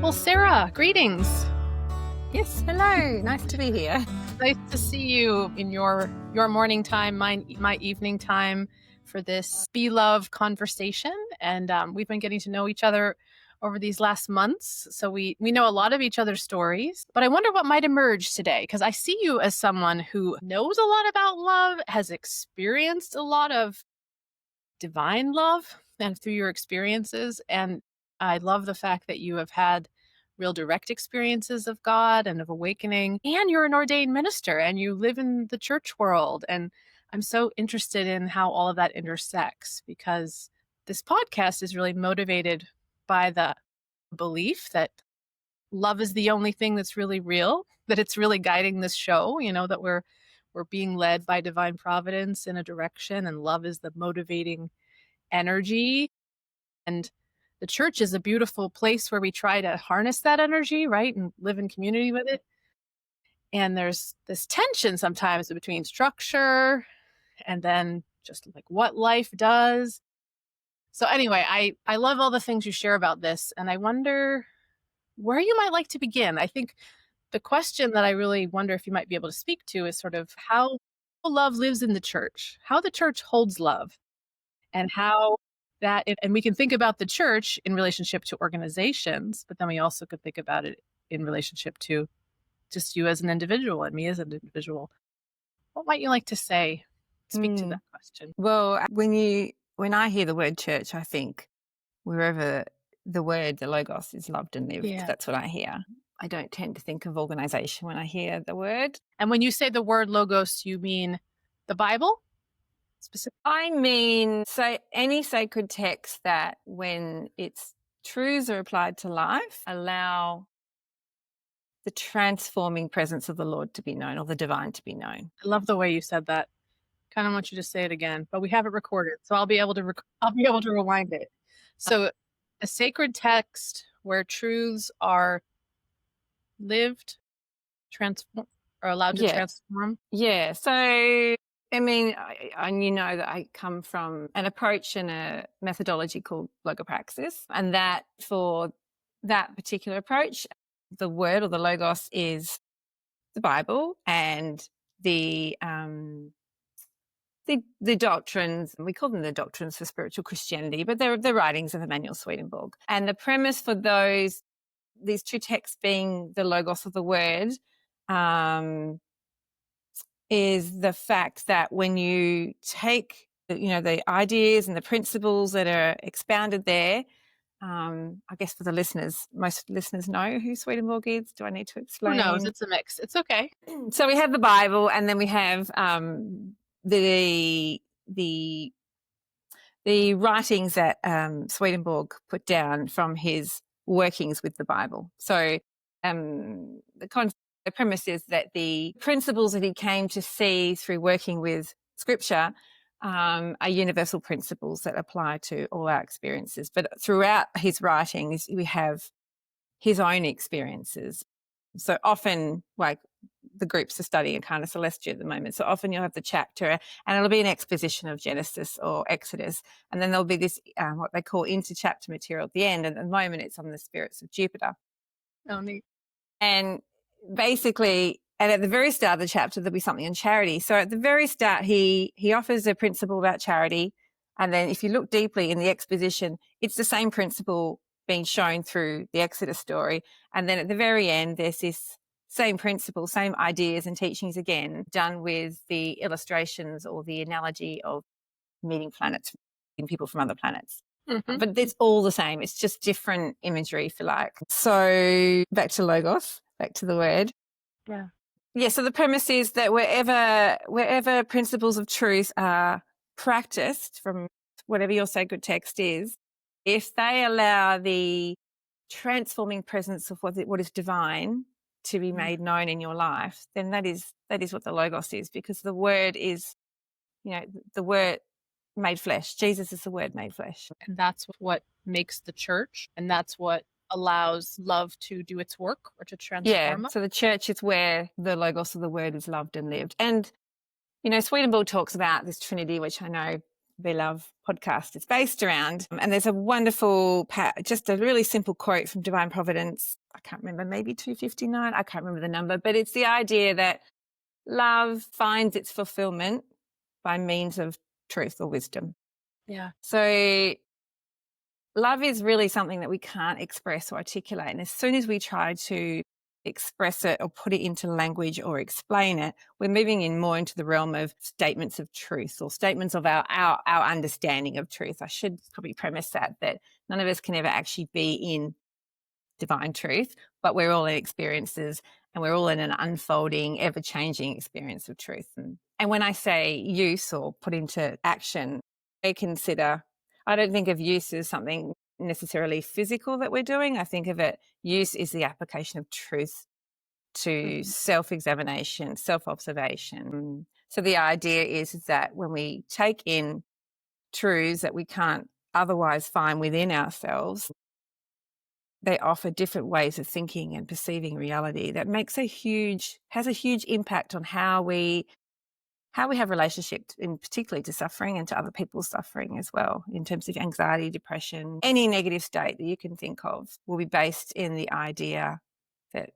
Well, Sarah, greetings. Yes, hello. Nice to be here. Nice to see you in your morning time, my evening time for this Be Love conversation. And we've been getting to know each other over these last months. So we know a lot of each other's stories. But I wonder what might emerge today, because I see you as someone who knows a lot about love, has experienced a lot of divine love and through your experiences. And I love the fact that you have had real direct experiences of God and of awakening. And you're an ordained minister and you live in the church world. And I'm so interested in how all of that intersects, because this podcast is really motivated by the belief that love is the only thing that's really real, that it's really guiding this show, that we're being led by divine providence in a direction, and love is the motivating energy. And the church is a beautiful place where we try to harness that energy, right? And live in community with it. And there's this tension sometimes between structure and then just like what life does. So anyway, I love all the things you share about this. And I wonder where you might like to begin. I think the question that I really wonder if you might be able to speak to is sort of how love lives in the church, how the church holds love, and how and we can think about the church in relationship to organizations, but then we also could think about it in relationship to just you as an individual and me as an individual. What might you like to say? Speak to that question. Well, when I hear the word church, I think wherever the Logos is loved and lived. Yeah. That's what I hear. I don't tend to think of organization when I hear the word. And when you say the word Logos, you mean the Bible? Specific? I mean, so any sacred text that, when its truths are applied to life, allow the transforming presence of the Lord to be known, or the divine to be known. I love the way you said that. Kind of want you to say it again, but we have it recorded, so I'll be able to rewind it. So a sacred text where truths are lived, transform, or allowed to transform. Yeah. So I mean, and you know that I come from an approach and a methodology called logopraxis, and that for that particular approach, the word or the Logos is the Bible and the doctrines. We call them the doctrines for spiritual Christianity, but they're the writings of Emanuel Swedenborg. And the premise for these two texts being the Logos of the word, is the fact that when you take, the ideas and the principles that are expounded there, I guess for the listeners, most listeners know who Swedenborg is. Do I need to explain? Who knows? It's a mix. It's okay. So we have the Bible, and then we have the writings that Swedenborg put down from his workings with the Bible. So the premise is that the principles that he came to see through working with Scripture are universal principles that apply to all our experiences. But throughout his writings, we have his own experiences. So often, like the groups are studying Arcana Celestia at the moment, so often you'll have the chapter and it'll be an exposition of Genesis or Exodus, and then there'll be this what they call inter-chapter material at the end, and at the moment it's on the spirits of Jupiter. Oh, neat. And basically, and at the very start of the chapter, there'll be something on charity. So at the very start, he offers a principle about charity. And then if you look deeply in the exposition, it's the same principle being shown through the Exodus story. And then at the very end, there's this same principle, same ideas and teachings again, done with the illustrations or the analogy of meeting planets and people from other planets. Mm-hmm. But it's all the same. It's just different imagery, if you like. So back to Logos, back to the word. Yeah. Yeah. So the premise is that wherever principles of truth are practiced from whatever your sacred text is, if they allow the transforming presence of what is divine to be made known in your life, then that is what the Logos is, because the word is, the word made flesh. Jesus is the word made flesh. And that's what makes the church, and that's what allows love to do its work or to transform. Yeah, so the church is where the Logos of the word is loved and lived. And, Swedenborg talks about this Trinity, which I know Be Love podcast is based around. And there's a wonderful, just a really simple quote from Divine Providence. I can't remember, maybe 259. I can't remember the number, but it's the idea that love finds its fulfillment by means of truth or wisdom. Yeah. So love is really something that we can't express or articulate. And as soon as we try to express it or put it into language or explain it, we're moving in more into the realm of statements of truth or statements of our understanding of truth. I should probably premise that none of us can ever actually be in divine truth, but we're all in experiences and we're all in an unfolding, ever-changing experience of truth. And when I say use or put into action, I don't think of use as something necessarily physical that we're doing. I think of it, use is the application of truth to self-examination, self-observation. So the idea is that when we take in truths that we can't otherwise find within ourselves, they offer different ways of thinking and perceiving reality that has a huge impact on how we have relationships, in particularly to suffering and to other people's suffering as well, in terms of anxiety, depression, any negative state that you can think of will be based in the idea that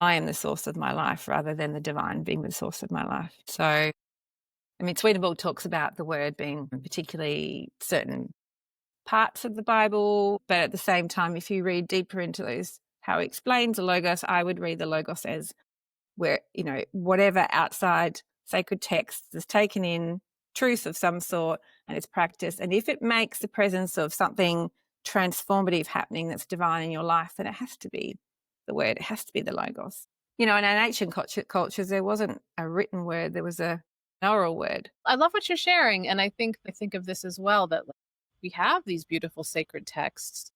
I am the source of my life rather than the divine being the source of my life. So, I mean, Swedenborg talks about the word being particularly certain parts of the Bible, but at the same time, if you read deeper into those, how he explains the Logos, I would read the Logos as where, whatever outside sacred text is taken in, truth of some sort, and it's practiced. And if it makes the presence of something transformative happening that's divine in your life, then it has to be the word, it has to be the Logos. In ancient cultures, there wasn't a written word, there was an oral word. I love what you're sharing. And I think of this as well, that we have these beautiful sacred texts.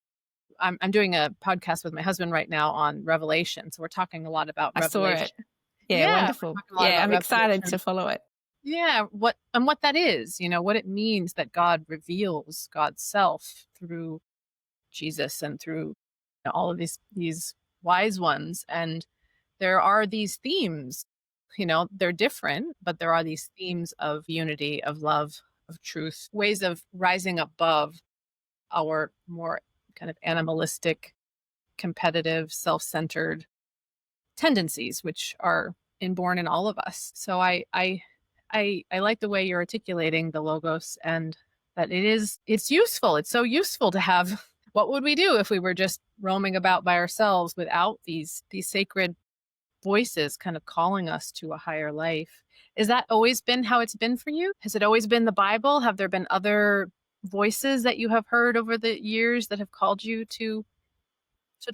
I'm doing a podcast with my husband right now on Revelation. So we're talking a lot about Revelation. I saw it. Yeah, wonderful. Yeah, I'm excited to follow it. Yeah, what that is, what it means that God reveals God's self through Jesus and through all of these wise ones. And there are these themes, they're different, but there are these themes of unity, of love, of truth, ways of rising above our more kind of animalistic, competitive, self-centered tendencies, which are inborn in all of us. So I like the way you're articulating the Logos, and that it's useful. It's so useful to have. What would we do if we were just roaming about by ourselves without these sacred voices kind of calling us to a higher life? Is that always been how it's been for you? Has it always been the Bible? Have there been other voices that you have heard over the years that have called you to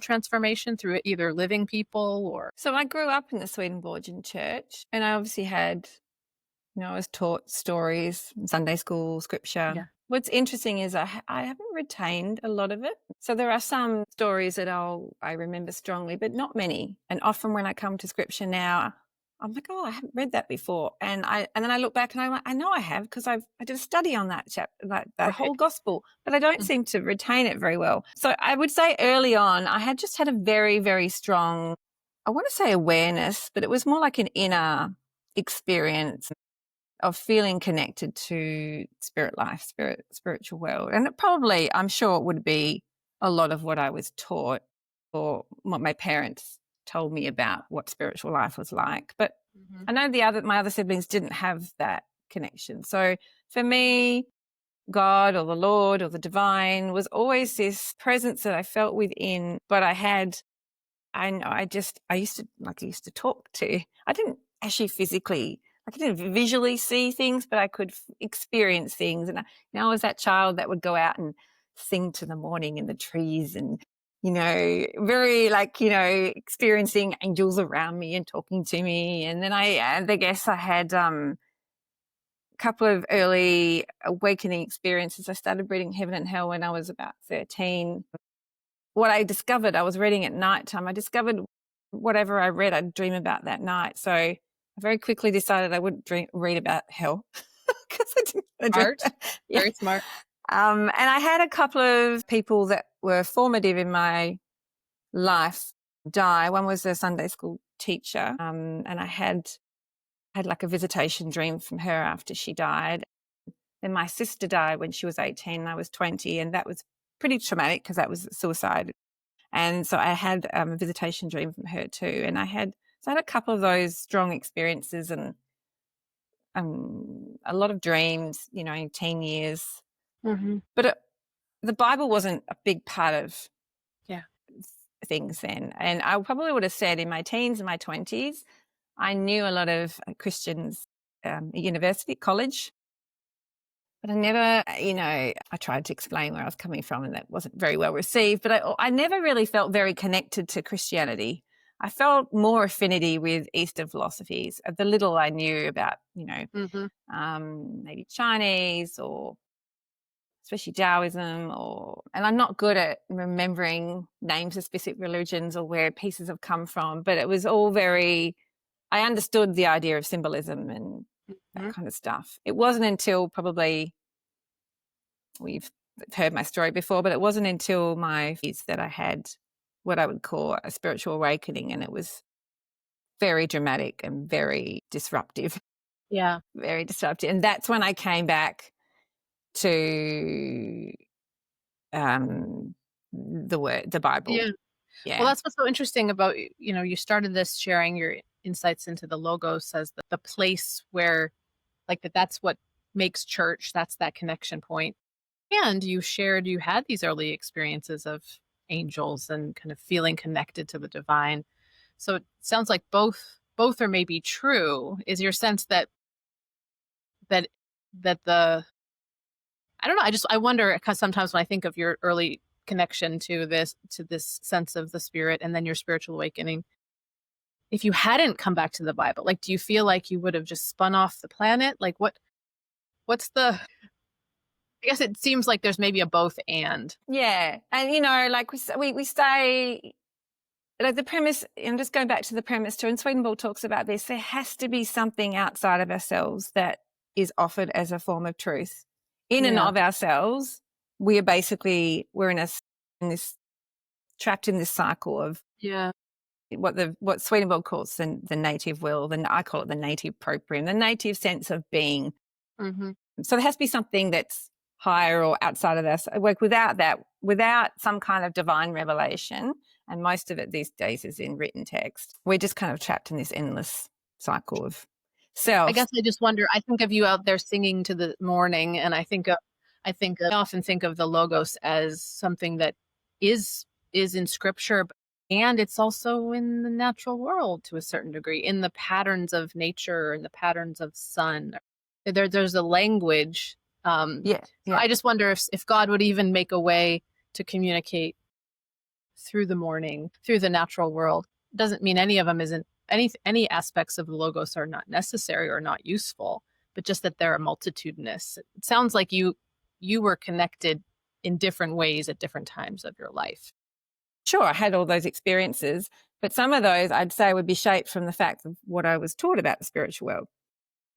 transformation through either living people or? So I grew up in the Swedenborgian church, and I obviously had, I was taught stories, Sunday school, scripture. Yeah. What's interesting is I haven't retained a lot of it. So there are some stories that I remember strongly, but not many. And often when I come to scripture now, I'm like, oh, I haven't read that before. And then I look back and I'm like, I know I have, because I did a study on that chapter, that whole gospel, but I don't seem to retain it very well. So I would say early on, I had just had a very, very strong, I want to say awareness, but it was more like an inner experience of feeling connected to spirit life, spiritual world. And I'm sure it would be a lot of what I was taught or what my parents told me about what spiritual life was like. But I know my other siblings didn't have that connection. So for me, God or the Lord or the divine was always this presence that I felt within, but I used to talk to. I didn't actually physically, I didn't visually see things, but I could experience things. And I was that child that would go out and sing to the morning in the trees and, very experiencing angels around me and talking to me. And then I guess I had a couple of early awakening experiences. I started reading Heaven and Hell when I was about 13. What I discovered, I was reading at nighttime. I discovered whatever I read, I'd dream about that night. So I very quickly decided I wouldn't read about hell because I didn't. Smart. Very smart. And I had a couple of people that were formative in my life die. One was a Sunday school teacher, and I had like a visitation dream from her after she died. Then my sister died when she was 18 and I was 20, and that was pretty traumatic because that was suicide. And so I had a visitation dream from her too. And I had a couple of those strong experiences and a lot of dreams, in teen years. Mm-hmm. But the Bible wasn't a big part of Yeah. things then. And I probably would have said in my teens and my 20s, I knew a lot of Christians at university, college. But I never, I tried to explain where I was coming from and that wasn't very well received. But I never really felt very connected to Christianity. I felt more affinity with Eastern philosophies, the little I knew about, maybe Chinese or especially Taoism and I'm not good at remembering names of specific religions or where pieces have come from, but it was all I understood the idea of symbolism and that kind of stuff. It wasn't until probably, we've heard my story before, but it wasn't until my years that I had what I would call a spiritual awakening, and it was very dramatic and very disruptive. Yeah. Very disruptive. And that's when I came back to the Bible. Yeah. Yeah. Well, that's what's so interesting about, you started this sharing your insights into the Logos as the place where, like, that's what makes church. That's that connection point. And you shared you had these early experiences of angels and kind of feeling connected to the divine. So it sounds like both are maybe true. Is your sense that the I don't know, I wonder, because sometimes when I think of your early connection to this sense of the spirit and then your spiritual awakening, if you hadn't come back to the Bible, like, do you feel like you would have just spun off the planet? Like, what's the, I guess it seems like there's maybe a both and. Yeah. And, like we stay, like the premise, and just going back to the premise too, and Swedenborg talks about this, there has to be something outside of ourselves that is offered as a form of truth. In and of ourselves, we're trapped in this cycle of what Swedenborg calls the native will, then I call it the native proprium, the native sense of being. Mm-hmm. So there has to be something that's higher or outside of us. Like without some kind of divine revelation, and most of it these days is in written text, we're just kind of trapped in this endless cycle of self. I guess I just wonder, I think of you out there singing to the morning, and I often think of the Logos as something that is in scripture, and it's also in the natural world to a certain degree, in the patterns of nature and the patterns of sun. There's a language. So I just wonder if God would even make a way to communicate through the morning, through the natural world. Doesn't mean any of them isn't, any aspects of the Logos are not necessary or not useful, but just that they're multitudinous. It sounds like you were connected in different ways at different times of your life. Sure, I had all those experiences, but some of those I'd say would be shaped from the fact of what I was taught about the spiritual world.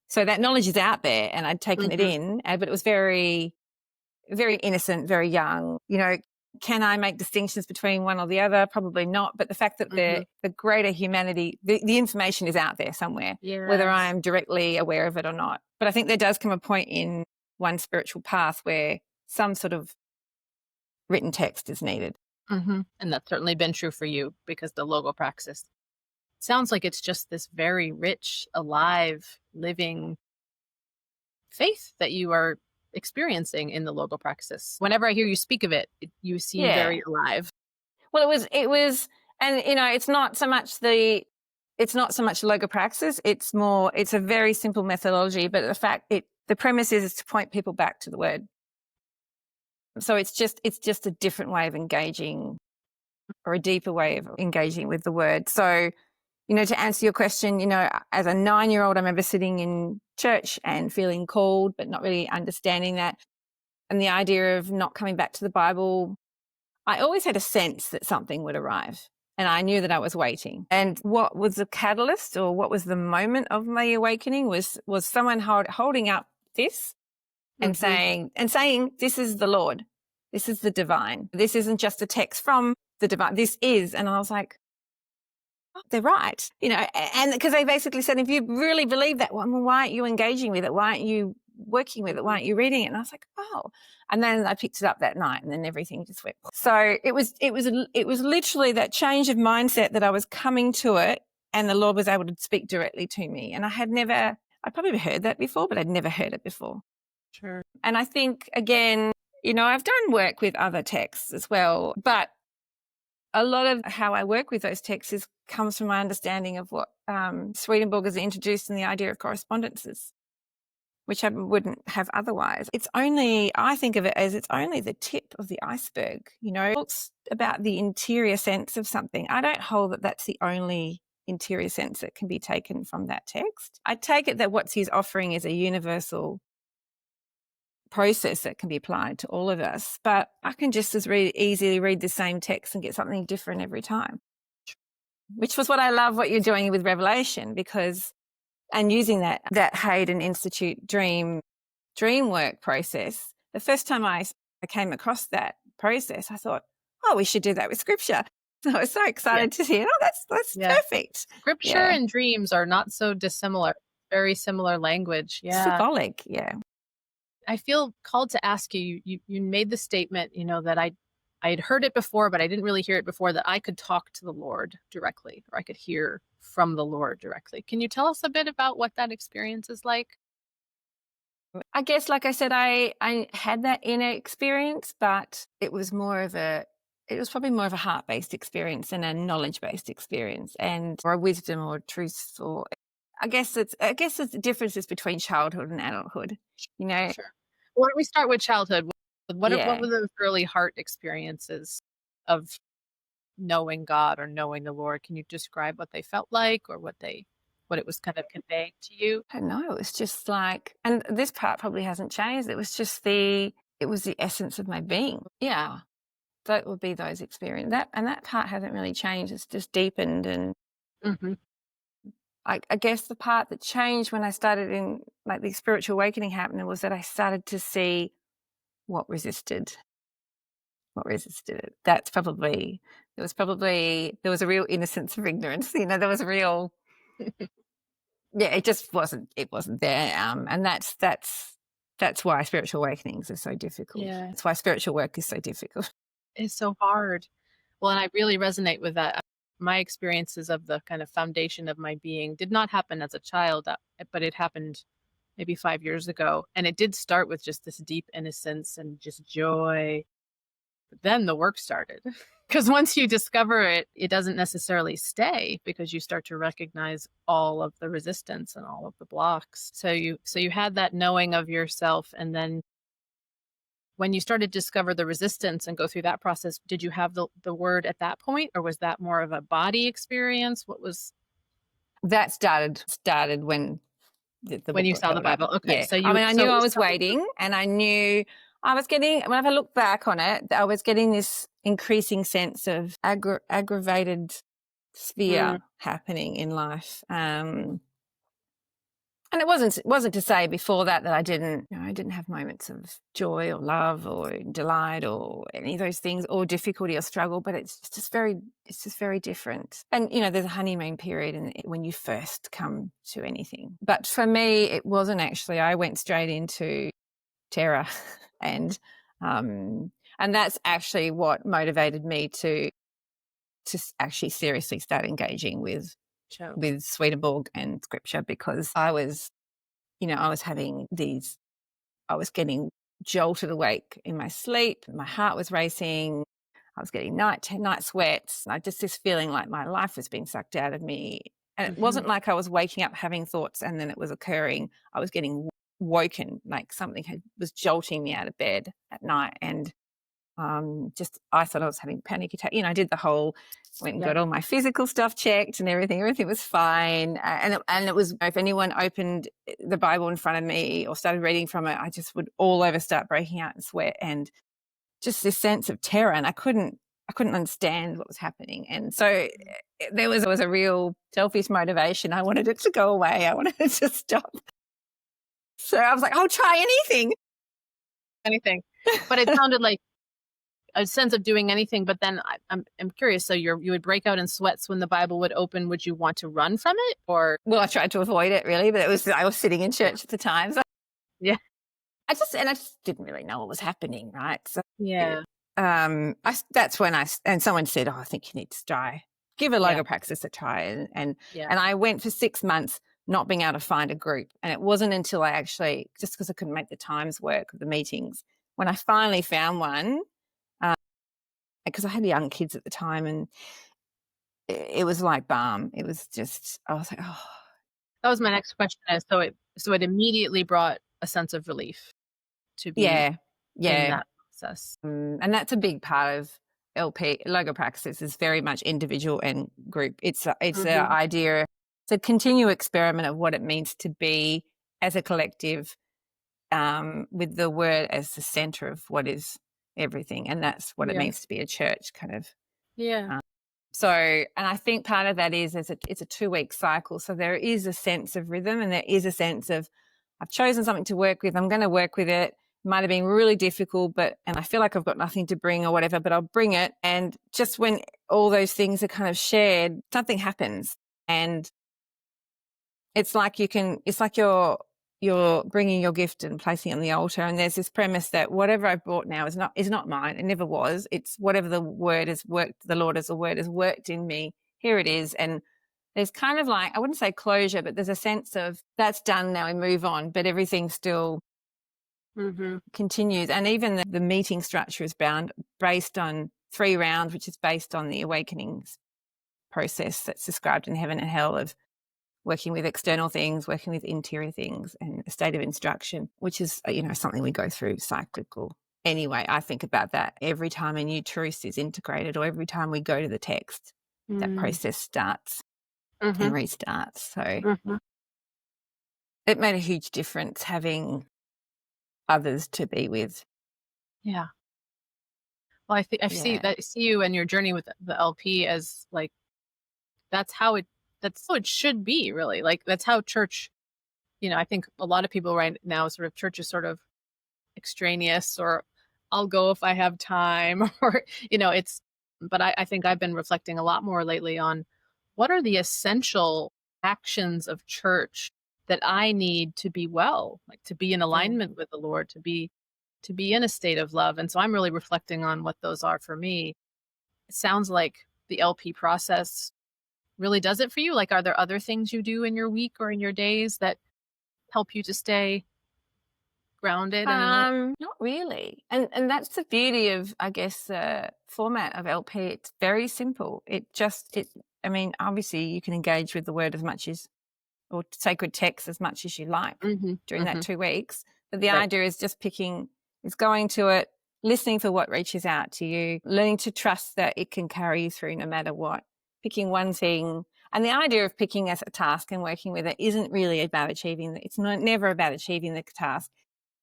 So that knowledge is out there and I'd taken it in, but it was very, very innocent, very young. Can I make distinctions between one or the other? Probably not. But the fact that the greater humanity, the information is out there somewhere, whether I am directly aware of it or not. But I think there does come a point in one spiritual path where some sort of written text is needed. Mm-hmm. And that's certainly been true for you, because the Logopraxis sounds like it's just this very rich, alive, living faith that you are experiencing in the Logopraxis. Whenever I hear you speak of it, you seem very alive. Well, it was, and it's not so much Logopraxis. It's a very simple methodology, but the premise is to point people back to the word. So it's just a different way of engaging, or a deeper way of engaging with the word. So, to answer your question, as a 9-year-old, I remember sitting in church and feeling called, but not really understanding that. And the idea of not coming back to the Bible, I always had a sense that something would arrive. And I knew that I was waiting. And what was the catalyst, or what was the moment of my awakening was someone holding up this and saying, this is the Lord. This is the divine. This isn't just a text from the divine. This is. And I was like, they're right. And because they basically said, if you really believe that one, well, why aren't you engaging with it? Why aren't you working with it? Why aren't you reading it? And I was like, oh. And then I picked it up that night, and then everything just went. So it was literally that change of mindset that I was coming to it, and the Lord was able to speak directly to me. And I'd probably heard that before, but I'd never heard it before. Sure. And I think, again, I've done work with other texts as well, but a lot of how I work with those texts comes from my understanding of what Swedenborg has introduced in the idea of correspondences, which I wouldn't have otherwise. I think of it as it's only the tip of the iceberg. It's about the interior sense of something. I don't hold that that's the only interior sense that can be taken from that text. I take it that what he's offering is a universal process that can be applied to all of us, but I can just as easily read the same text and get something different every time, which was what I love what you're doing with Revelation, and using that Hayden Institute dream work process. The first time I came across that process, I thought, oh, we should do that with scripture. So I was so excited to hear, that's perfect. Scripture and dreams are not so dissimilar, very similar language. Yeah. Symbolic, yeah. I feel called to ask you made the statement, that I had heard it before, but I didn't really hear it before, that I could talk to the Lord directly, or I could hear from the Lord directly. Can you tell us a bit about what that experience is like? I guess, like I said, I had that inner experience, but it was probably more of a heart-based experience than a knowledge-based experience, or a wisdom or truth, or I guess the differences between childhood and adulthood, Sure. Why don't we start with childhood? What were those early heart experiences of knowing God or knowing the Lord? Can you describe what they felt like, or what it was kind of conveying to you? I don't know. It was just like, and this part probably hasn't changed. It was just it was the essence of my being. Yeah. That would be those experiences. That part hasn't really changed. It's just deepened. And I guess the part that changed when I started in, like, the spiritual awakening happening, was that I started to see what resisted it. There was a real innocence of ignorance. There was a real, it just wasn't there. And that's why spiritual awakenings are so difficult. Yeah. That's why spiritual work is so difficult. It's so hard. Well, and I really resonate with that. My experiences of the kind of foundation of my being did not happen as a child, but it happened maybe 5 years ago. And it did start with just this deep innocence and just joy. But then the work started. Because once you discover it, it doesn't necessarily stay, because you start to recognize all of the resistance and all of the blocks. So you had that knowing of yourself, and then when you started to discover the resistance and go through that process, did you have the word at that point, or was that more of a body experience? What was that started when when you saw the Bible? Okay, yeah. So I knew I was waiting, and I knew I was getting. When I look back on it, I was getting this increasing sense of aggravated sphere happening in life. And it wasn't to say before that I didn't have moments of joy or love or delight or any of those things, or difficulty or struggle, but it's just very different. And, there's a honeymoon period when you first come to anything. But for me, it wasn't actually. I went straight into terror and that's actually what motivated me to actually seriously start engaging with Swedenborg and scripture, because I was getting jolted awake in my sleep. My heart was racing. I was getting night sweats. Just this feeling like my life was being sucked out of me. And it wasn't like I was waking up having thoughts and then it was occurring. I was getting woken, like something was jolting me out of bed at night. And I thought I was having a panic attack. I did the whole, went and got all my physical stuff checked and everything was fine. And it was, if anyone opened the Bible in front of me or started reading from it, I just would all over start breaking out in sweat, and just this sense of terror. And I couldn't understand what was happening. And so there was a real selfish motivation. I wanted it to go away. I wanted it to stop. So I was like, I'll try anything. But it sounded like a sense of doing anything. But then I'm curious. So you would break out in sweats when the Bible would open. Would you want to run from it, or? Well, I tried to avoid it really, but I was sitting in church at the time. So Yeah. I just didn't really know what was happening, right? So, Yeah. that's when and someone said, "Oh, I think you need to try, give a Yeah. Logopraxis a try," Yeah. and I went for 6 months not being able to find a group, and it wasn't until I actually, just because I couldn't make the times work of the meetings, when I finally found one, because I had young kids at the time, and it was like balm. It was just, I was like, oh, That was my next question is, so it immediately brought a sense of relief to be yeah, in yeah. that process. And that's a big part of LP Logopraxis is very much individual and group. It's an Mhm. idea, it's a continual experiment of what it means to be as a collective, with the word as the center of what is everything, and that's what it Yeah. means to be a church, kind of. Yeah. So, and I think part of that is it's a 2-week cycle. So there is a sense of rhythm, and there is a sense of, I've chosen something to work with. I'm going to work with it. Might have been really difficult, and I feel like I've got nothing to bring or whatever, but I'll bring it. And just when all those things are kind of shared, something happens. And it's like you're bringing your gift and placing it on the altar. And there's this premise that whatever I've brought now is not mine. It never was. It's whatever the word has worked, the Lord as a word has worked in me. Here it is. And there's kind of like, I wouldn't say closure, but there's a sense of that's done now, we move on, but everything still Mhm. continues. And even the meeting structure is based on 3 rounds, which is based on the awakenings process that's described in Heaven and Hell, of working with external things, working with interior things, and a state of instruction, which is, something we go through cyclical. Anyway, I think about that every time a new truth is integrated, or every time we go to the text, that Mm. process starts and Mhm. restarts. So Mhm. it made a huge difference having others to be with. Yeah. Well, I see Yeah. that, see you and your journey with the LP as, like, that's how it that's how it should be, really. Like, that's how church, I think a lot of people right now, sort of, church is sort of extraneous, or I'll go if I have time, or, it's, but I think I've been reflecting a lot more lately on what are the essential actions of church that I need to be well, like to be in Mm. alignment with the Lord, to be in a state of love. And so I'm really reflecting on what those are for me. It sounds like the LP process really does it for you. Like, are there other things you do in your week or in your days that help you to stay grounded and in? Not really. And that's the beauty of, I guess, the format of LP. It's very simple. I mean, obviously you can engage with the word as much as, or sacred text as much as you like Mhm. during that Mhm. 2 weeks. But the Right. idea is just is going to it, listening for what reaches out to you, learning to trust that it can carry you through no matter what, picking one thing. And the idea of picking as a task and working with it isn't really about it's never about achieving the task.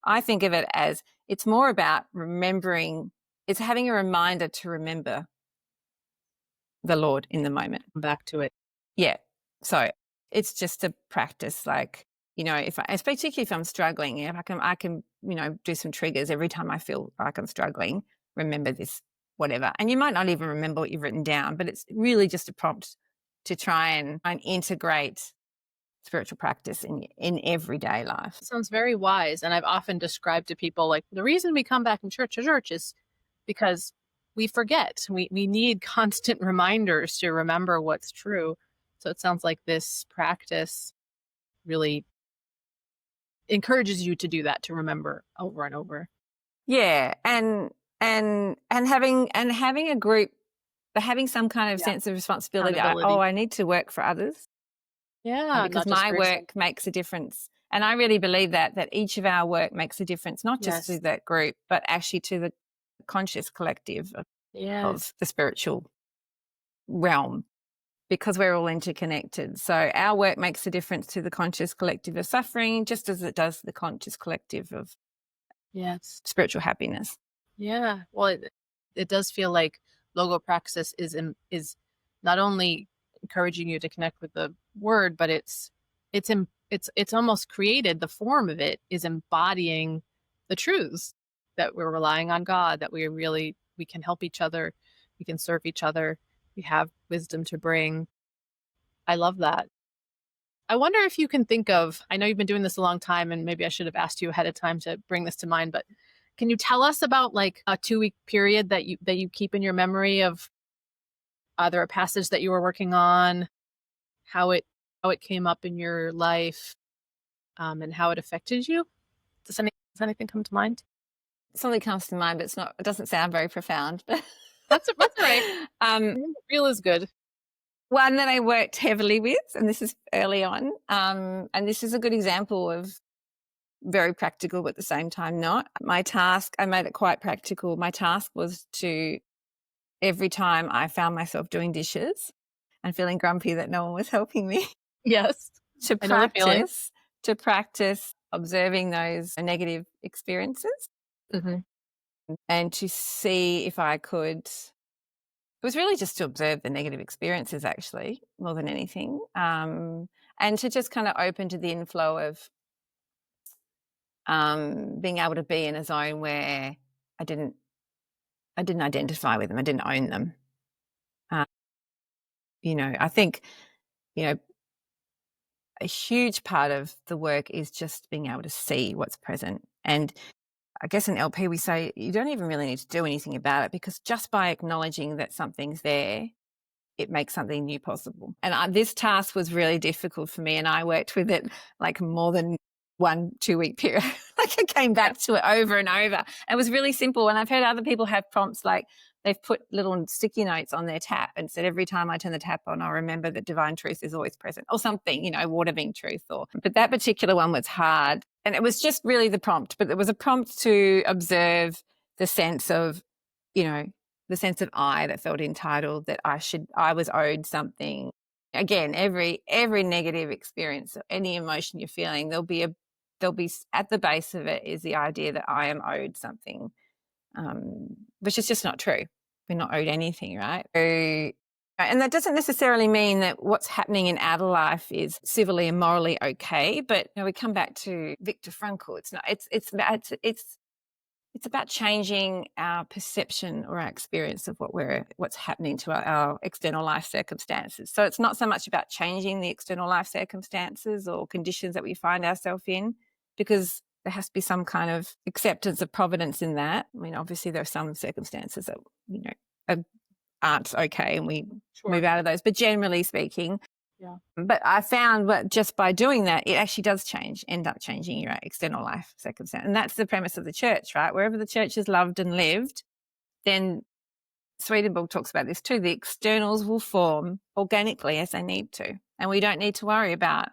I think of it as, it's more about remembering, it's having a reminder to remember the Lord in the moment. Come back to it. Yeah. So it's just a practice, like, particularly if I'm struggling, if I can, do some triggers every time I feel like I'm struggling, remember this, whatever. And you might not even remember what you've written down, but it's really just a prompt to try and integrate spiritual practice in everyday life. Sounds very wise. And I've often described to people, like, the reason we come back in church to church is because we forget. We need constant reminders to remember what's true. So it sounds like this practice really encourages you to do that, to remember over and over. Yeah, and having a group, but having some kind of Yeah. sense of responsibility. Accountability. I need to work for others, Yeah. because Not just my for yourself. work makes a difference. And I really believe that each of our work makes a difference, not just to Yes. that group, but actually to the conscious collective Yes. of the spiritual realm, because we're all interconnected. So our work makes a difference to the conscious collective of suffering, just as it does the conscious collective of Yes. spiritual happiness. Yeah. Well, it does feel like logopraxis is not only encouraging you to connect with the word, but it's almost created, the form of it is embodying the truths that we're relying on God, that we can help each other, we can serve each other, we have wisdom to bring. I love that. I wonder if you can think of, I know you've been doing this a long time and maybe I should have asked you ahead of time to bring this to mind, but can you tell us about like a 2-week period that you keep in your memory of either a passage that you were working on, how it came up in your life, and how it affected you? Does anything come to mind? Something comes to mind, but it doesn't sound very profound. That's all right. um, Real is good. One that I worked heavily with, and this is early on, and this is a good example of very practical, but at the same time not. My task, I made it quite practical. My task was to, every time I found myself doing dishes and feeling grumpy that no one was helping me, Yes. to I know the feeling. practice observing those negative experiences Hmm. and to see if I could. It was really just to observe the negative experiences, actually, more than anything, and to just kind of open to the inflow of being able to be in a zone where I didn't identify with them, I didn't own them. Uh, I think, you know, a huge part of the work is just being able to see what's present. And I guess in LP we say you don't even really need to do anything about it, because just by acknowledging that something's there, it makes something new possible. And this task was really difficult for me, and I worked with it like more than 1-2 week period. Like I came back to it over and over. It was really simple. And I've heard other people have prompts like they've put little sticky notes on their tap and said, every time I turn the tap on, I'll remember that divine truth is always present, or something, water being truth. But that particular one was hard. And it was just really the prompt, but it was a prompt to observe the sense of, the sense of I that felt entitled, that I was owed something. Again, every negative experience, any emotion you're feeling, there'll be at the base of it is the idea that I am owed something, which is just not true. We're not owed anything, right? And that doesn't necessarily mean that what's happening in outer life is civilly and morally okay. But we come back to Viktor Frankl. It's not. It's about changing our perception or our experience of what's happening to our external life circumstances. So it's not so much about changing the external life circumstances or conditions that we find ourselves in, because there has to be some kind of acceptance of providence in that. I mean, obviously there are some circumstances that aren't okay, and we move out of those. But generally speaking, Yeah. But I found that just by doing that, it actually does end up changing your external life circumstance. And that's the premise of the church, right? Wherever the church is loved and lived, then Swedenborg talks about this too. The externals will form organically as they need to. And we don't need to worry about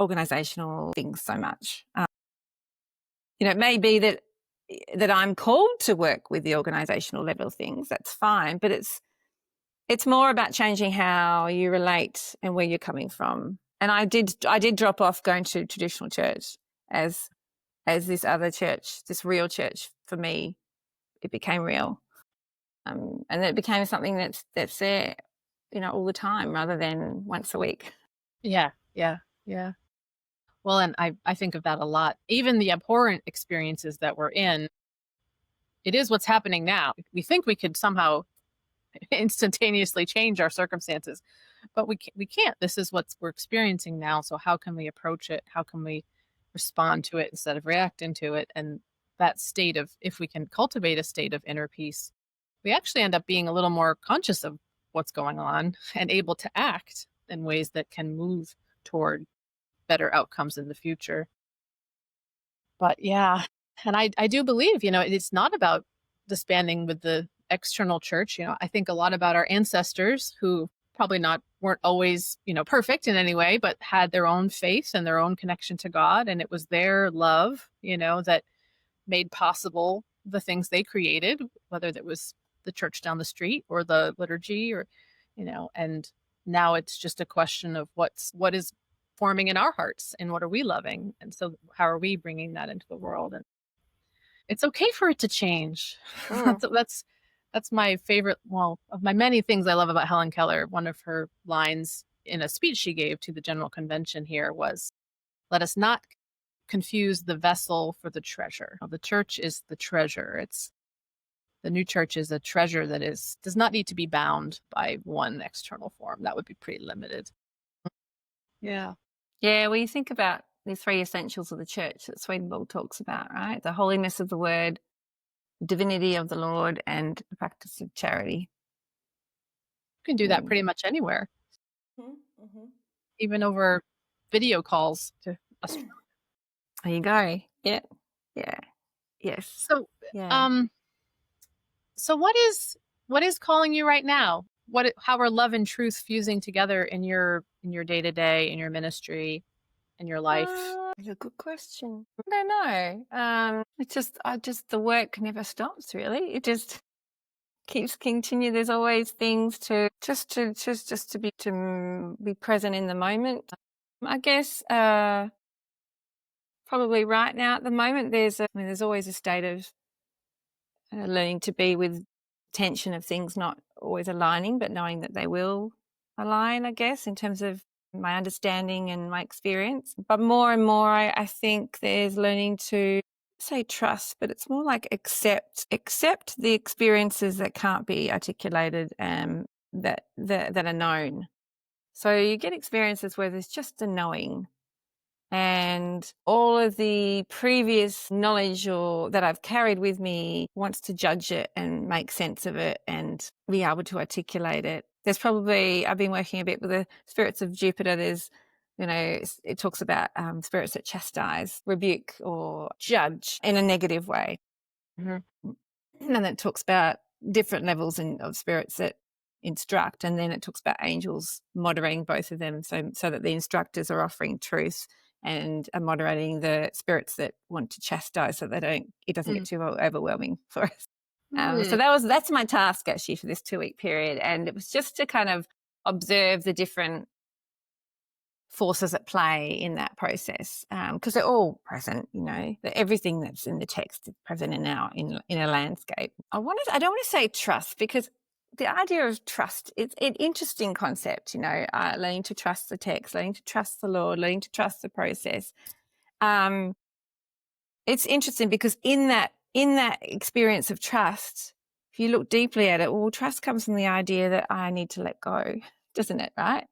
organizational things so much. It may be that I'm called to work with the organizational level of things. That's fine. But it's more about changing how you relate and where you're coming from. And I did drop off going to traditional church as this other church, this real church for me. It became real, and it became something that's there, all the time rather than once a week. Yeah. Yeah. Yeah. Well, and I think of that a lot. Even the abhorrent experiences that we're in, it is what's happening now. We think we could somehow instantaneously change our circumstances, but we can't. This is what we're experiencing now. So how can we approach it? How can we respond to it instead of reacting to it? And that state of, if we can cultivate a state of inner peace, we actually end up being a little more conscious of what's going on and able to act in ways that can move toward better outcomes in the future. But yeah, and I do believe, it's not about disbanding with the external church. I think a lot about our ancestors who probably weren't always, perfect in any way, but had their own faith and their own connection to God. And it was their love, that made possible the things they created, whether that was the church down the street or the liturgy or, and now it's just a question of what is forming in our hearts and what are we loving. And so how are we bringing that into the world? And it's okay for it to change. That's my favorite. Well, of my many things I love about Helen Keller, one of her lines in a speech she gave to the General Convention here was, "Let us not confuse the vessel for the treasure." The church is the treasure. The new church is a treasure that does not need to be bound by one external form. That would be pretty limited. Yeah. Yeah, well, you think about the three essentials of the church that Swedenborg talks about, right? The holiness of the word, divinity of the Lord, and the practice of charity. You can do that pretty much anywhere, Mm-hmm. even over video calls to Australia. There you go. Yeah. Yeah. Yes. So, Yeah. um, so what is calling you right now? How are love and truth fusing together in your day to day, in your ministry, in your life? It's a good question. I don't know. The work never stops. Really, it just keeps continue. There's always things to be present in the moment. I guess probably right now at the moment there's always a state of learning to be with tension of things not always aligning, but knowing that they will align, I guess, in terms of my understanding and my experience. But more and more, I think there's learning to say trust, but it's more like accept the experiences that can't be articulated, that are known. So you get experiences where there's just a knowing, and all of the previous knowledge or that I've carried with me wants to judge it and make sense of it and be able to articulate it. I've been working a bit with the spirits of Jupiter. It talks about spirits that chastise, rebuke, or judge in a negative way. Mm-hmm. And then it talks about different levels of spirits that instruct, and then it talks about angels moderating both of them, so that the instructors are offering truth and are moderating the spirits that want to chastise, so it doesn't get too overwhelming for us. So that's my task actually for this 2-week period, and it was just to kind of observe the different forces at play in that process, because they're all present. Everything that's in the text is present in a landscape. I don't want to say trust, because the idea of trust, it's an interesting concept, learning to trust the text, learning to trust the Lord, learning to trust the process. It's interesting because in that experience of trust, if you look deeply at it, well, trust comes from the idea that I need to let go, doesn't it? Right?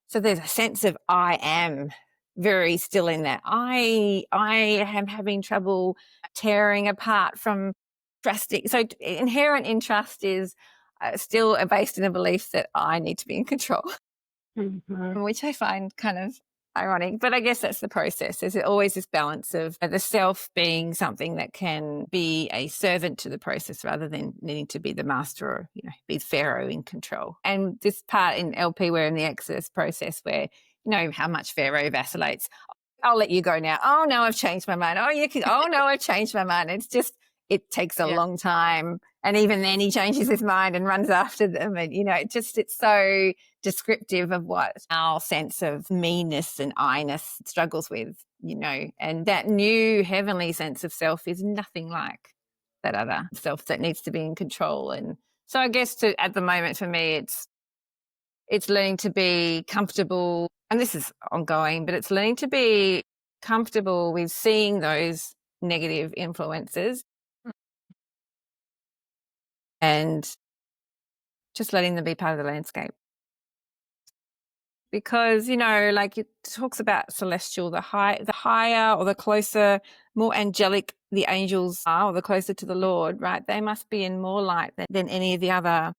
So there's a sense of I am very still in that. I am having trouble tearing apart from trusting. So inherent in trust is still based in a belief that I need to be in control, which I find kind of ironic. But I guess that's the process. There's always this balance of the self being something that can be a servant to the process rather than needing to be the master or, be Pharaoh in control. And this part in LP, we're in the Exodus process where, how much Pharaoh vacillates. I'll let you go now. Oh, no, I've changed my mind. Oh, you can. Oh, no, I've changed my mind. It takes a long time. And even then he changes his mind and runs after them. And, it's so descriptive of what our sense of meanness and I-ness struggles with, and that new heavenly sense of self is nothing like that other self that needs to be in control. And so I guess at the moment for me, it's learning to be comfortable, and this is ongoing, but it's learning to be comfortable with seeing those negative influences and just letting them be part of the landscape. Because, like it talks about celestial, the higher or the closer, more angelic the angels are, or the closer to the Lord, right? They must be in more light than any of the other,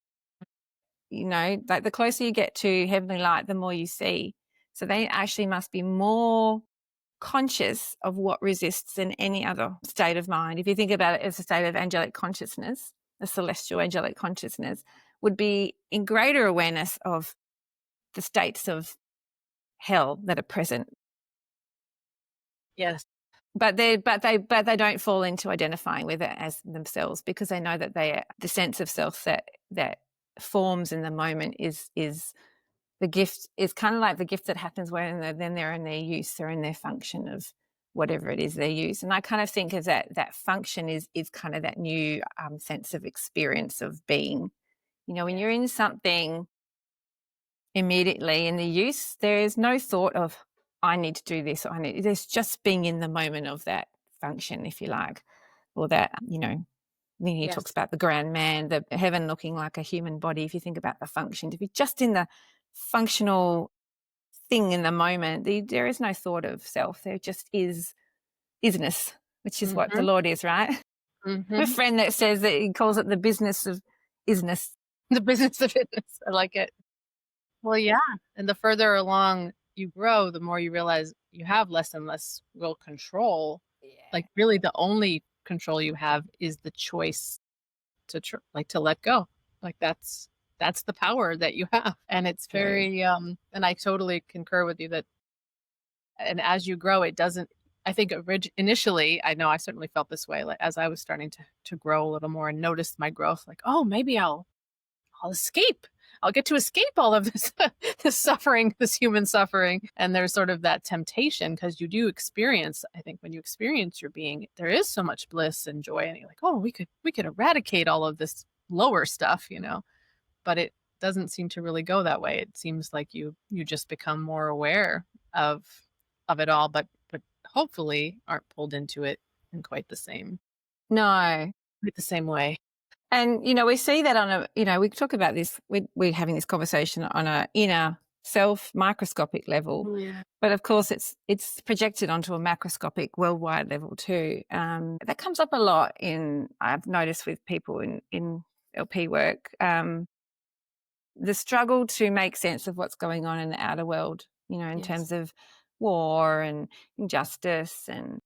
like the closer you get to heavenly light, the more you see. So they actually must be more conscious of what resists than any other state of mind. If you think about it as a state of angelic consciousness, a celestial angelic consciousness would be in greater awareness of the states of hell that are present. Yes. But they don't fall into identifying with it as themselves, because they know that the sense of self that forms in the moment is the gift, is kind of like the gift that happens when they're in their use, they're in their function of whatever it is they use. And I kind of think of that function is kind of that new sense of experience of being. When you're in something immediately in the use, there is no thought of I need to do this, or there's just being in the moment of that function, if you like, or that, then he talks about the grand man, the heaven looking like a human body. If you think about the function, to be just in the functional thing in the moment. There is no thought of self. There just is isness, which is what the Lord is, right? I have a friend that says that he calls it the business of isness. The business of fitness. I like it. Well, yeah. And the further along you grow, the more you realize you have less and less real control. Like really the only control you have is the choice to to let go. Like that's the power that you have. And it's very and I totally concur with you that and as you grow it doesn't I think initially I know I certainly felt this way like as I was starting to grow a little more and notice my growth like oh maybe I'll escape. I'll get to escape all of this this suffering, this human suffering. And there's sort of that temptation because you do experience, I think when you experience your being, there is so much bliss and joy. And you're like, oh, we could eradicate all of this lower stuff, But it doesn't seem to really go that way. It seems like you just become more aware of it all, but hopefully aren't pulled into it in quite the same way. And, we see that on we talk about this, we're having this conversation on a inner self microscopic level. Yeah. But of course it's projected onto a macroscopic worldwide level too. That comes up a lot I've noticed with people in LP work, the struggle to make sense of what's going on in the outer world, in terms of war and injustice and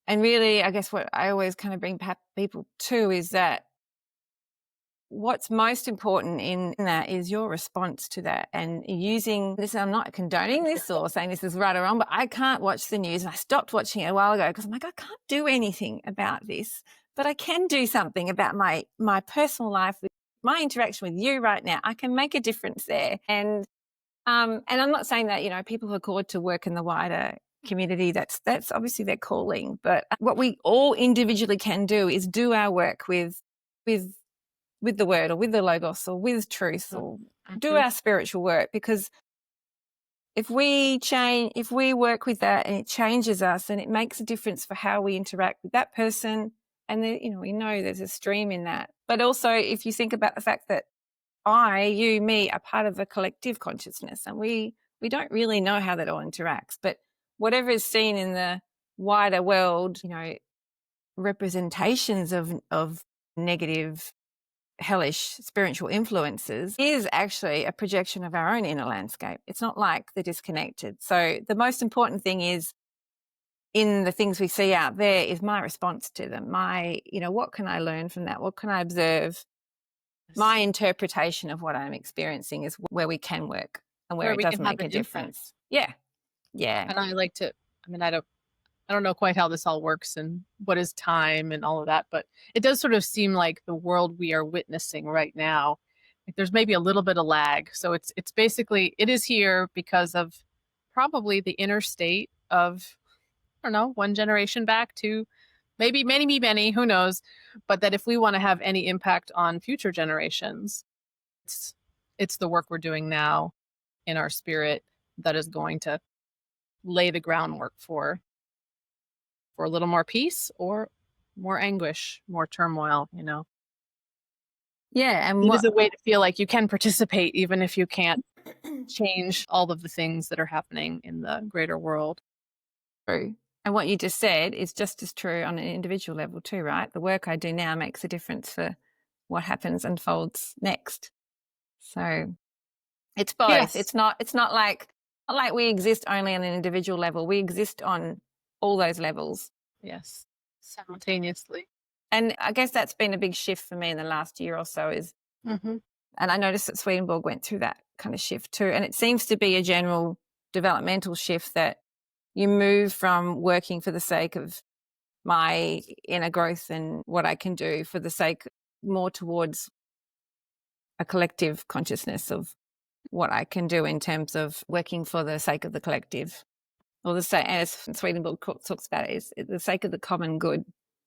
really, I guess what I always kind of bring people to is that what's most important in that is your response to that and using this. I'm not condoning this or saying this is right or wrong, but I can't watch the news. And I stopped watching it a while ago because I'm like, I can't do anything about this, but I can do something about my personal life, with my interaction with you right now. I can make a difference there. And I'm not saying that, people who are called to work in the wider community, that's obviously their calling. But what we all individually can do is do our work with the word or with the logos or with truth or do our spiritual work, because if we work with that and it changes us and it makes a difference for how we interact with that person, and then, we know there's a stream in that. But also if you think about the fact that you, me are part of a collective consciousness and we don't really know how that all interacts, but whatever is seen in the wider world, representations of negative, hellish spiritual influences is actually a projection of our own inner landscape. It's not like they're disconnected. So the most important thing is in the things we see out there is my response to them. What can I learn from that? What can I observe? My interpretation of what I'm experiencing is where we can work and where it does make a difference. Yeah. And I like to, I don't know quite how this all works and what is time and all of that, but it does sort of seem like the world we are witnessing right now, like there's maybe a little bit of lag. So it's basically, it is here because of probably the inner state of, I don't know, one generation back to maybe many, who knows, but that if we want to have any impact on future generations, it's the work we're doing now in our spirit that is going to lay the groundwork for a little more peace or more anguish, more turmoil, Yeah. And it is a way to feel like you can participate even if you can't change all of the things that are happening in the greater world. True. And what you just said is just as true on an individual level too, right? The work I do now makes a difference for what unfolds next. So it's both. Yes. It's not like we exist only on an individual level. We exist on all those levels. Yes. Simultaneously. And I guess that's been a big shift for me in the last year or so and I noticed that Swedenborg went through that kind of shift too. And it seems to be a general developmental shift that you move from working for the sake of my inner growth and what I can do for the sake more towards a collective consciousness of what I can do in terms of working for the sake of the collective, or the sake, as Swedenborg talks about it, is the sake of the common good.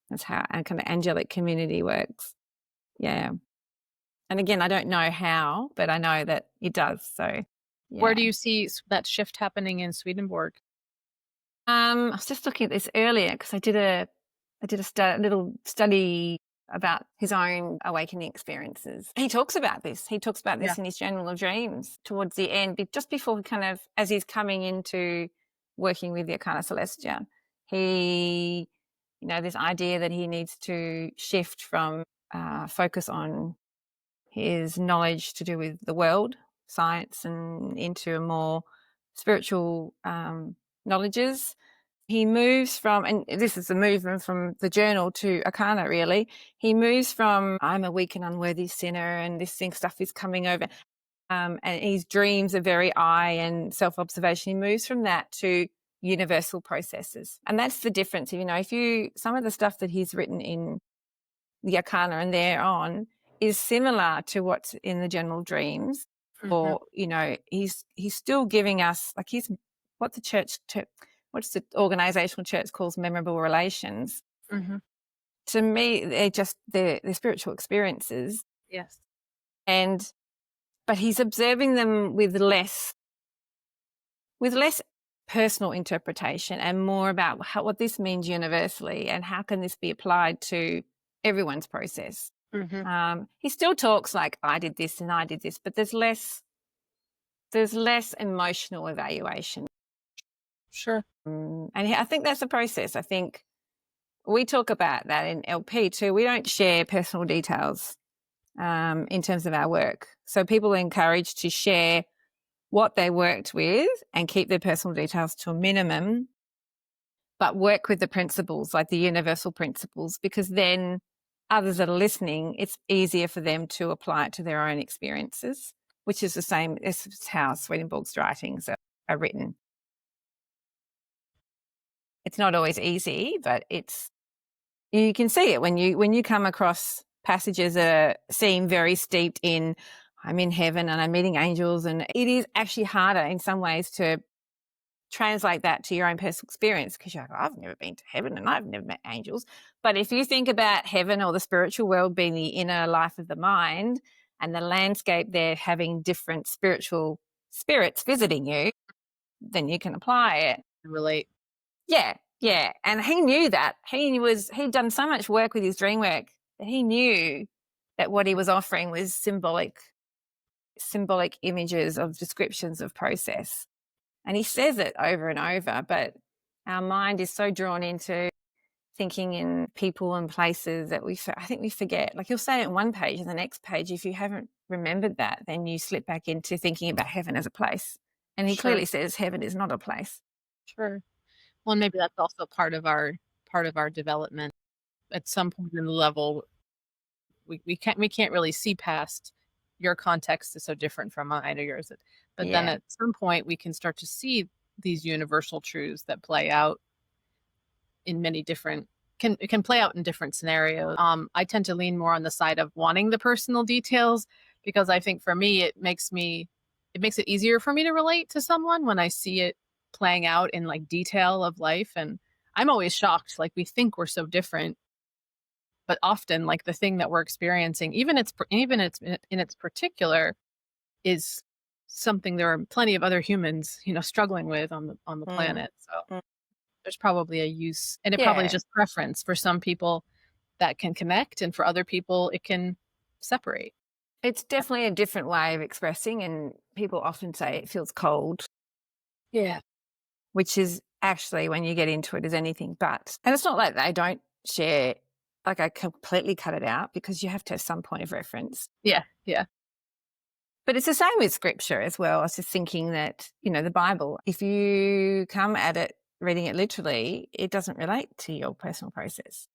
That's how a kind of angelic community works. Yeah. And again, I don't know how, but I know that it does. So yeah. Where do you see that shift happening in Swedenborg? I was just looking at this earlier because I did a little study about his own awakening experiences. He talks about this. He talks about this Yeah. in his Journal of Dreams towards the end, just before kind of, as he's coming into working with the Arcana Celestia, he, this idea that he needs to shift from focus on his knowledge to do with the world, science, and into a more spiritual knowledges. He moves from, and this is the movement from the journal to Arcana, really. He moves from, I'm a weak and unworthy sinner, and this thing stuff is coming over. And his dreams are very I and self-observation. He moves from that to universal processes. And that's the difference. Some of the stuff that he's written in the Arcana and thereon is similar to what's in the general dreams. Mhm. Or, he's still giving us, like, what what's the organizational church calls memorable relations. Mm-hmm. To me, they're just they're spiritual experiences. Yes. But he's observing them with less personal interpretation and more about what this means universally and how can this be applied to everyone's process. Mm-hmm. He still talks like, I did this and I did this, but there's less emotional evaluation. Sure. And I think that's the process. I think we talk about that in LP too. We don't share personal details in terms of our work. So people are encouraged to share what they worked with and keep their personal details to a minimum, but work with the principles, like the universal principles, because then others that are listening, it's easier for them to apply it to their own experiences, which is the same as how Swedenborg's writings are written. It's not always easy, but you can see it when you come across passages that seem very steeped in, I'm in heaven and I'm meeting angels, and it is actually harder in some ways to translate that to your own personal experience, because you're like, I've never been to heaven and I've never met angels. But if you think about heaven or the spiritual world being the inner life of the mind and the landscape there having different spiritual spirits visiting you, then you can apply it. Relate. Yeah. And he knew that. He'd done so much work with his dream work that he knew that what he was offering was symbolic images of descriptions of process. And he says it over and over, but our mind is so drawn into thinking in people and places that I think we forget. Like, he'll say it on one page, and the next page, if you haven't remembered that, then you slip back into thinking about heaven as a place. And he clearly says heaven is not a place. Sure. Well, maybe that's also part of our development. At some point in the level, we can't really see past your context is so different from mine or yours. But then at some point we can start to see these universal truths that play out in many different can play out in different scenarios. I tend to lean more on the side of wanting the personal details, because I think for me it makes it easier for me to relate to someone when I see it playing out in like detail of life. And I'm always shocked, like, we think we're so different, but often, like, the thing that we're experiencing, even in its particular, is something there are plenty of other humans, struggling with on the planet. So there's probably a use, and it probably is just preference. For some people that can connect, and for other people it can separate. It's definitely a different way of expressing, and people often say it feels cold. Yeah. Which is actually, when you get into it, is anything but. And it's not like they don't share, like, I completely cut it out, because you have to have some point of reference. Yeah. But it's the same with scripture as well. I was just thinking that, the Bible, if you come at it reading it literally, it doesn't relate to your personal process.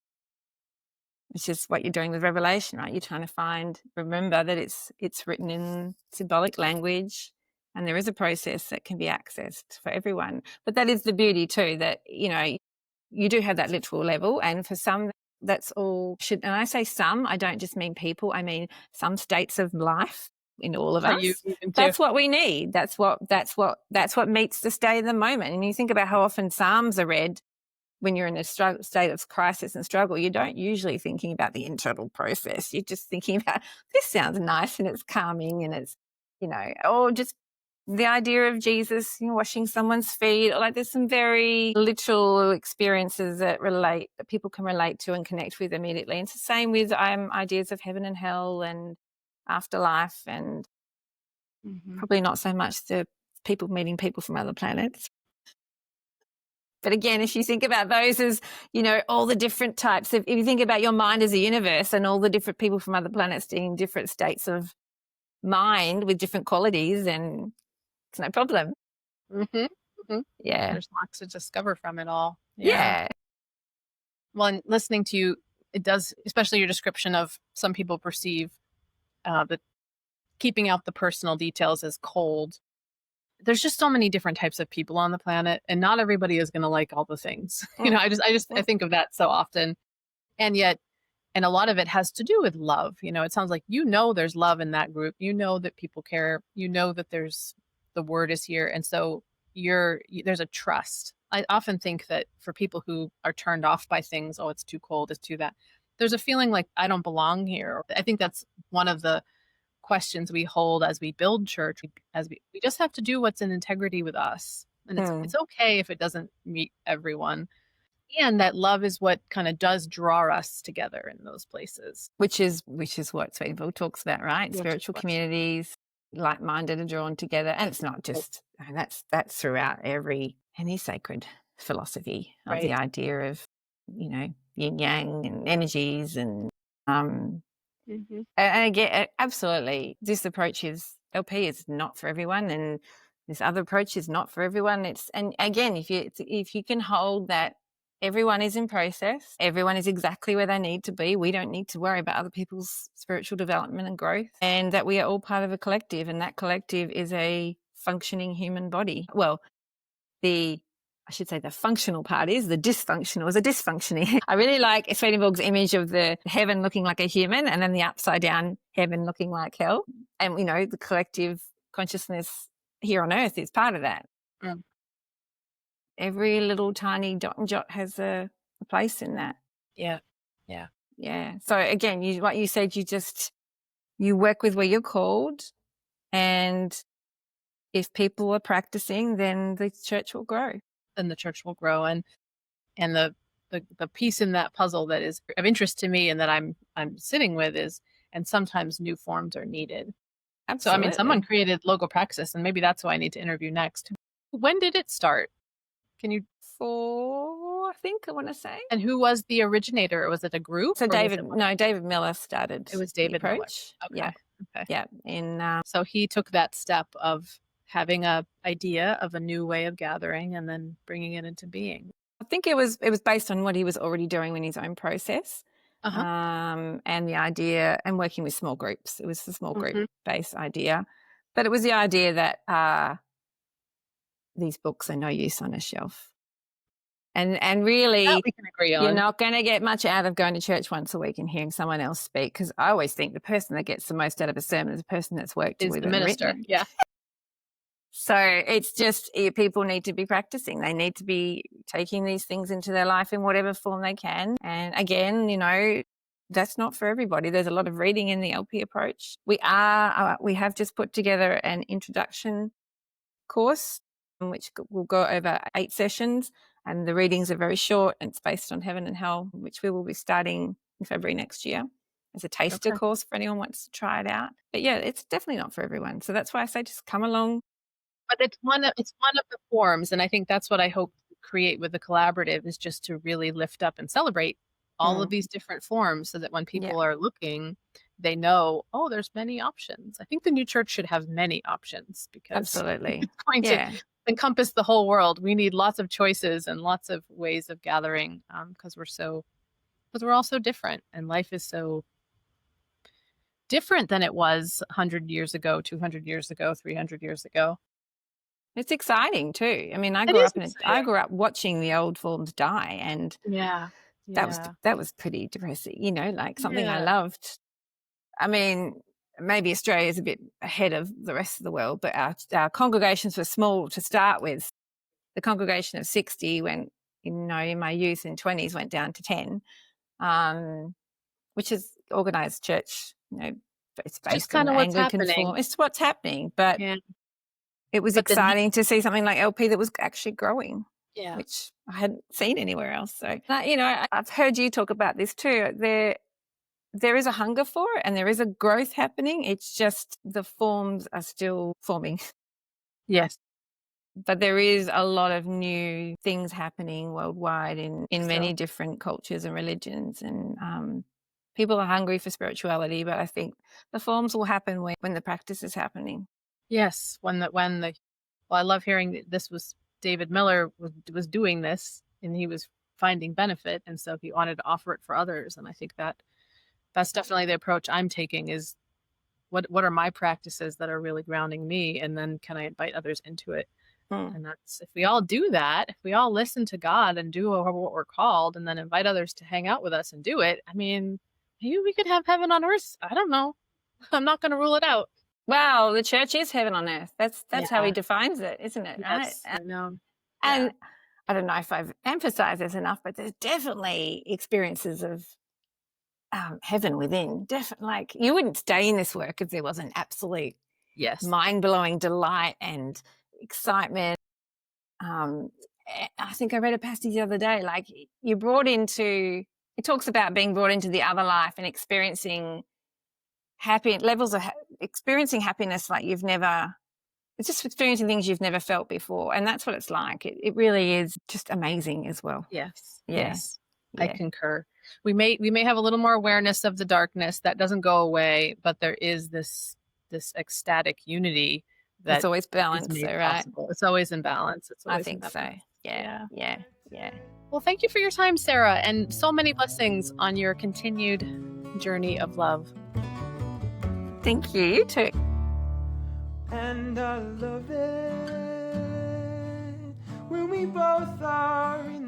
It's just what you're doing with Revelation, right? You're trying to remember that it's written in symbolic language, and there is a process that can be accessed for everyone. But that is the beauty too, that, you do have that literal level, and for some, that's all should. And I say some, I don't just mean people, I mean some states of life in all of us. That's what we need. That's what meets the state of the moment. And you think about how often Psalms are read when you're in a state of crisis and struggle. You don't usually thinking about the internal process. You're just thinking about, this sounds nice and it's calming and it's, or just the idea of Jesus, washing someone's feet, like there's some very literal experiences that people can relate to and connect with immediately. And it's the same with ideas of heaven and hell and afterlife, and probably not so much the people meeting people from other planets. But again, if you think about those as, all the different types of, if you think about your mind as a universe and all the different people from other planets in different states of mind with different qualities, then it's no problem. Yeah. There's lots to discover from it all. Yeah. Well, and listening to you, it does, especially your description of some people perceive the keeping out the personal details as cold. There's just so many different types of people on the planet, and not everybody is going to like all the things. I think of that so often. And yet, and a lot of it has to do with love. It sounds like, there's love in that group. That people care. That the word is here. And so there's a trust. I often think that for people who are turned off by things, oh, it's too cold, it's too that, there's a feeling like I don't belong here. I think that's one of the questions we hold as we build church, we just have to do what's in integrity with us. And it's okay if it doesn't meet everyone. And that love is what kind of does draw us together in those places. Which is what Swedenborg talks about, right? Spiritual communities, like-minded are drawn together. And it's not just, that's throughout any sacred philosophy of the idea of, yin yang and energies and and again, absolutely, this approach LP is not for everyone, and this other approach is not for everyone. And again, if you can hold that everyone is in process, everyone is exactly where they need to be. We don't need to worry about other people's spiritual development and growth, and that we are all part of a collective, and that collective is a functioning human body. Well, the functional part is, the dysfunctional is a dysfunctioning. I really like Swedenborg's image of the heaven looking like a human and then the upside down heaven looking like hell. And, the collective consciousness here on earth is part of that. Every little tiny dot and jot has a place in that. Yeah. So again, what you said, you work with where you're called, and if people are practicing, then the church will grow. And the piece in that puzzle that is of interest to me and that I'm sitting with is, and sometimes new forms are needed. Absolutely. So, someone created Logopraxis, and maybe that's who I need to interview next. When did it start? Can you? I think I want to say. And who was the originator? Was it a group? So David Miller started. It was David Miller. Okay. Yeah. So he took that step of having a idea of a new way of gathering and then bringing it into being. I think it was based on what he was already doing in his own process, and the idea, and working with small groups. It was the small group based idea, but it was the idea that these books are no use on a shelf, and really, that we can agree on. You're not going to get much out of going to church once a week and hearing someone else speak, because I always think the person that gets the most out of a sermon is the person that's worked with the minister. Written. Yeah. So it's just, people need to be practicing. They need to be taking these things into their life in whatever form they can. And again, that's not for everybody. There's a lot of reading in the LP approach. We have just put together an introduction course, which will go over 8 sessions, and the readings are very short, and it's based on heaven and hell, which we will be starting in February next year. It's a taster course for anyone who wants to try it out. But yeah, it's definitely not for everyone. So that's why I say just come along. But it's one of the forms, and I think that's what I hope to create with the collaborative, is just to really lift up and celebrate all of these different forms, so that when people are looking, they know, oh, there's many options. I think the new church should have many options, because absolutely, it's going to encompass the whole world. We need lots of choices and lots of ways of gathering, because we're all so different, and life is so different than it was 100 years ago, 200 years ago, 300 years ago. It's exciting too. I mean, I grew up watching the old forms die, and that was pretty depressing. Like something I loved. I mean, maybe Australia is a bit ahead of the rest of the world, but our congregations were small to start with. The congregation of 60 went, in my youth and 20s, went down to 10, which is organised church. It's based on Anglican form. It's what's happening, but. Yeah. it was But exciting to see something like LP that was actually growing, yeah. which I hadn't seen anywhere else. So, I've heard you talk about this too. There is a hunger for it and there is a growth happening. It's just the forms are still forming. Yes. But there is a lot of new things happening worldwide in many different cultures and religions. And people are hungry for spirituality, but I think the forms will happen when the practice is happening. Yes. Well, I love hearing that this was David Miller was doing this and he was finding benefit. And so he wanted to offer it for others. And I think that's definitely the approach I'm taking is what are my practices that are really grounding me? And then can I invite others into it? And that's, if we all do that, if we all listen to God and do what we're called and then invite others to hang out with us and do it, I mean, maybe we could have heaven on earth. I don't know. I'm not going to rule it out. Well, the church is heaven on earth. That's how he defines it, isn't it? Yes, Right? I know. And I don't know if I've emphasized this enough, but there's definitely experiences of heaven within. Definitely, like you wouldn't stay in this work if there wasn't absolute mind-blowing delight and excitement. I think I read a passage the other day, like it talks about being brought into the other life and experiencing experiencing happiness like it's just experiencing things you've never felt before. And that's what it's like. It really is just amazing as well. Yes. Yeah. Yes. I concur. We may have a little more awareness of the darkness that doesn't go away, but there is this ecstatic unity that's always balanced, though, right? Possible. It's always in balance. I think so. Yeah. Well, thank you for your time, Sarah, and so many blessings on your continued journey of love. Thank you. You too. And I love it when we both are in